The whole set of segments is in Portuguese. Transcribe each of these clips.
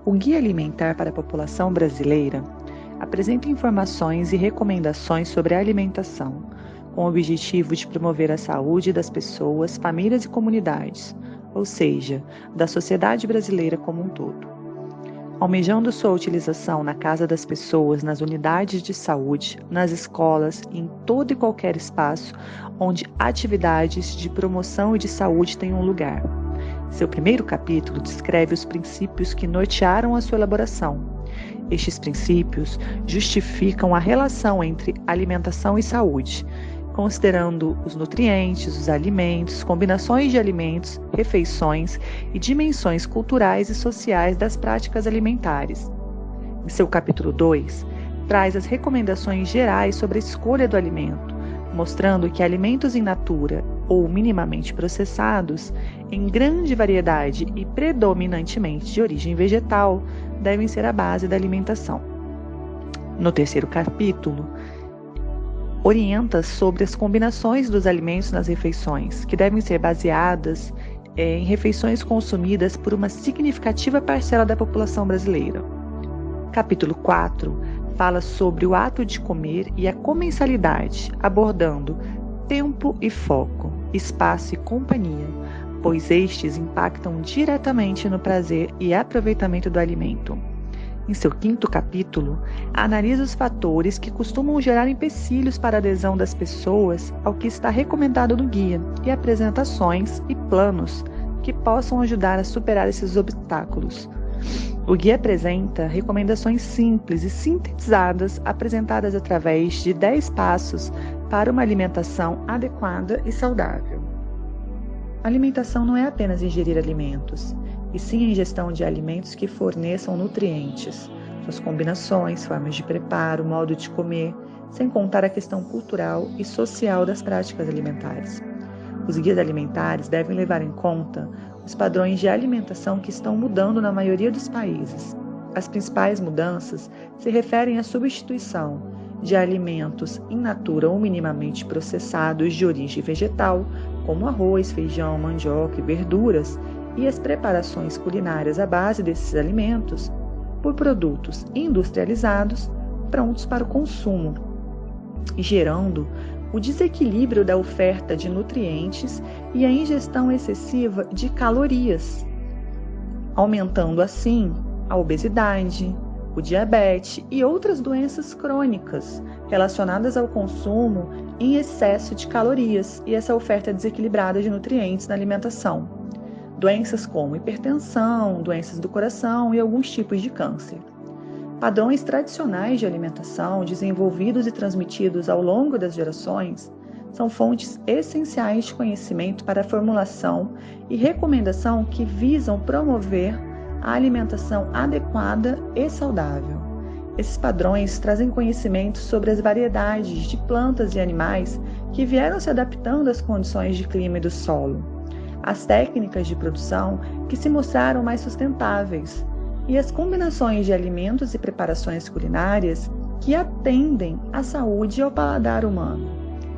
O Guia Alimentar para a População Brasileira apresenta informações e recomendações sobre a alimentação, com o objetivo de promover a saúde das pessoas, famílias e comunidades, ou seja, da sociedade brasileira como um todo. Almejando sua utilização na casa das pessoas, nas unidades de saúde, nas escolas e em todo e qualquer espaço onde atividades de promoção e de saúde tenham lugar. Seu primeiro capítulo descreve os princípios que nortearam a sua elaboração. Estes princípios justificam a relação entre alimentação e saúde, considerando os nutrientes, os alimentos, combinações de alimentos, refeições e dimensões culturais e sociais das práticas alimentares. Em seu capítulo 2, traz as recomendações gerais sobre a escolha do alimento, mostrando que alimentos in natura ou minimamente processados, em grande variedade e predominantemente de origem vegetal, devem ser a base da alimentação. No terceiro capítulo, orienta sobre as combinações dos alimentos nas refeições, que devem ser baseadas em refeições consumidas por uma significativa parcela da população brasileira. Capítulo 4 fala sobre o ato de comer e a comensalidade, abordando tempo e foco, espaço e companhia, pois estes impactam diretamente no prazer e aproveitamento do alimento. Em seu quinto capítulo, analisa os fatores que costumam gerar empecilhos para a adesão das pessoas ao que está recomendado no guia e apresenta ações e planos que possam ajudar a superar esses obstáculos. O guia apresenta recomendações simples e sintetizadas apresentadas através de 10 passos para uma alimentação adequada e saudável. A alimentação não é apenas ingerir alimentos, e sim a ingestão de alimentos que forneçam nutrientes, suas combinações, formas de preparo, modo de comer, sem contar a questão cultural e social das práticas alimentares. Os guias alimentares devem levar em conta os padrões de alimentação que estão mudando na maioria dos países. As principais mudanças se referem à substituição de alimentos in natura ou minimamente processados de origem vegetal, como arroz, feijão, mandioca e verduras, e as preparações culinárias à base desses alimentos, por produtos industrializados prontos para o consumo, gerando o desequilíbrio da oferta de nutrientes e a ingestão excessiva de calorias, aumentando assim a obesidade, o diabetes e outras doenças crônicas relacionadas ao consumo em excesso de calorias e essa oferta desequilibrada de nutrientes na alimentação. Doenças como hipertensão, doenças do coração e alguns tipos de câncer. Padrões tradicionais de alimentação, desenvolvidos e transmitidos ao longo das gerações, são fontes essenciais de conhecimento para a formulação e recomendação que visam promover a alimentação adequada e saudável. Esses padrões trazem conhecimento sobre as variedades de plantas e animais que vieram se adaptando às condições de clima e do solo, as técnicas de produção que se mostraram mais sustentáveis e as combinações de alimentos e preparações culinárias que atendem à saúde e ao paladar humano.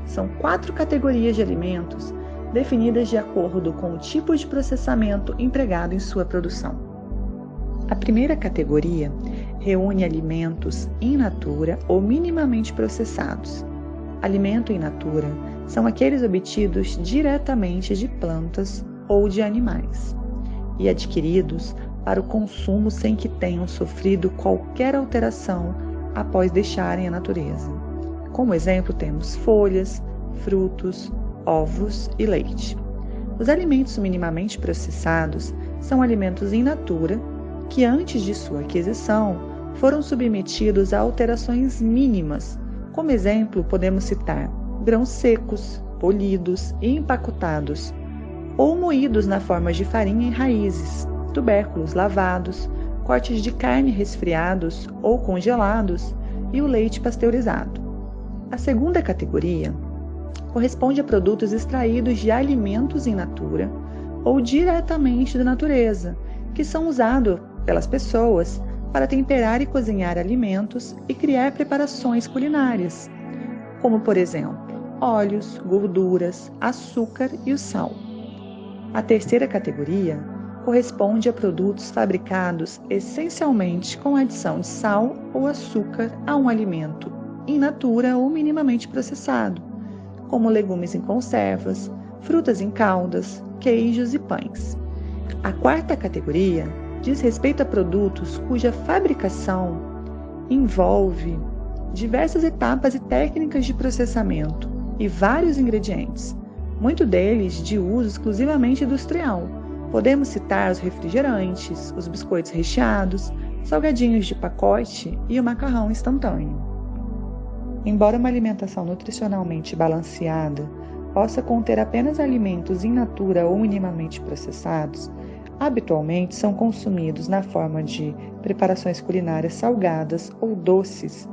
São 4 categorias de alimentos definidas de acordo com o tipo de processamento empregado em sua produção. A primeira categoria reúne alimentos in natura ou minimamente processados. Alimento in natura são aqueles obtidos diretamente de plantas ou de animais e adquiridos para o consumo sem que tenham sofrido qualquer alteração após deixarem a natureza. Como exemplo, temos folhas, frutos, ovos e leite. Os alimentos minimamente processados são alimentos in natura que, antes de sua aquisição, foram submetidos a alterações mínimas. Como exemplo, podemos citar grãos secos, polidos e empacotados, ou moídos na forma de farinha em raízes, tubérculos lavados, cortes de carne resfriados ou congelados e o leite pasteurizado. A segunda categoria corresponde a produtos extraídos de alimentos in natura ou diretamente da natureza, que são usados pelas pessoas para temperar e cozinhar alimentos e criar preparações culinárias, como, por exemplo, óleos, gorduras, açúcar e o sal. A terceira categoria corresponde a produtos fabricados essencialmente com adição de sal ou açúcar a um alimento in natura ou minimamente processado, como legumes em conservas, frutas em caldas, queijos e pães. A quarta categoria diz respeito a produtos cuja fabricação envolve diversas etapas e técnicas de processamento e vários ingredientes, muitos deles de uso exclusivamente industrial. Podemos citar os refrigerantes, os biscoitos recheados, salgadinhos de pacote e o macarrão instantâneo. Embora uma alimentação nutricionalmente balanceada possa conter apenas alimentos in natura ou minimamente processados, habitualmente são consumidos na forma de preparações culinárias salgadas ou doces,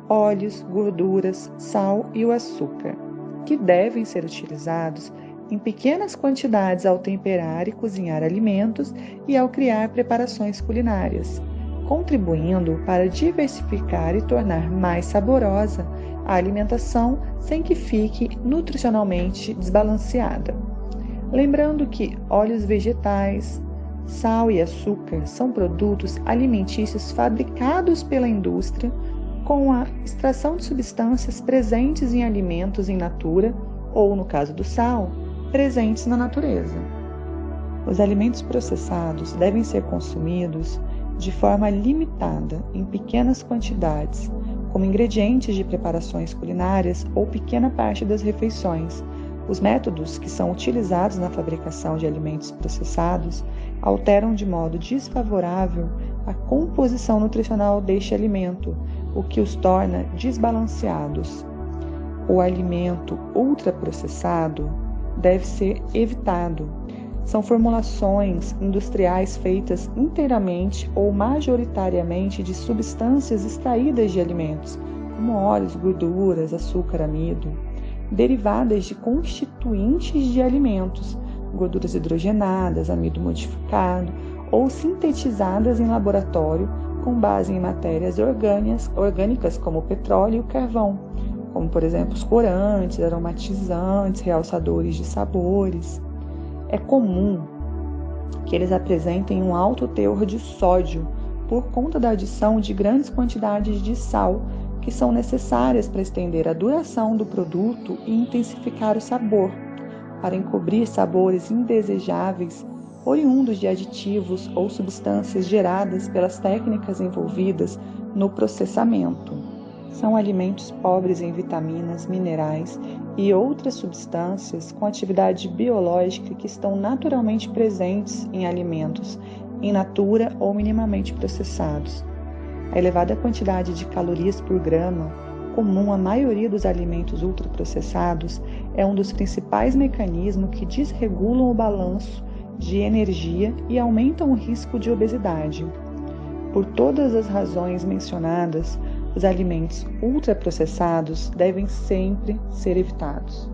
óleos, gorduras, sal e o açúcar, que devem ser utilizados em pequenas quantidades ao temperar e cozinhar alimentos e ao criar preparações culinárias, contribuindo para diversificar e tornar mais saborosa a alimentação sem que fique nutricionalmente desbalanceada. Lembrando que óleos vegetais, sal e açúcar são produtos alimentícios fabricados pela indústria com a extração de substâncias presentes em alimentos in natura ou, no caso do sal, presentes na natureza. Os alimentos processados devem ser consumidos de forma limitada, em pequenas quantidades, como ingredientes de preparações culinárias ou pequena parte das refeições. Os métodos que são utilizados na fabricação de alimentos processados alteram de modo desfavorável a composição nutricional deste alimento, o que os torna desbalanceados. O alimento ultraprocessado deve ser evitado. São formulações industriais feitas inteiramente ou majoritariamente de substâncias extraídas de alimentos, como óleos, gorduras, açúcar, amido, derivadas de constituintes de alimentos, gorduras hidrogenadas, amido modificado, ou sintetizadas em laboratório com base em matérias orgânicas como petróleo e carvão, como por exemplo os corantes, aromatizantes, realçadores de sabores. É comum que eles apresentem um alto teor de sódio por conta da adição de grandes quantidades de sal que são necessárias para estender a duração do produto e intensificar o sabor, para encobrir sabores indesejáveis oriundos de aditivos ou substâncias geradas pelas técnicas envolvidas no processamento. São alimentos pobres em vitaminas, minerais e outras substâncias com atividade biológica que estão naturalmente presentes em alimentos in natura ou minimamente processados. A elevada quantidade de calorias por grama, comum à maioria dos alimentos ultraprocessados, é um dos principais mecanismos que desregulam o balanço de energia e aumentam o risco de obesidade. Por todas as razões mencionadas, os alimentos ultraprocessados devem sempre ser evitados.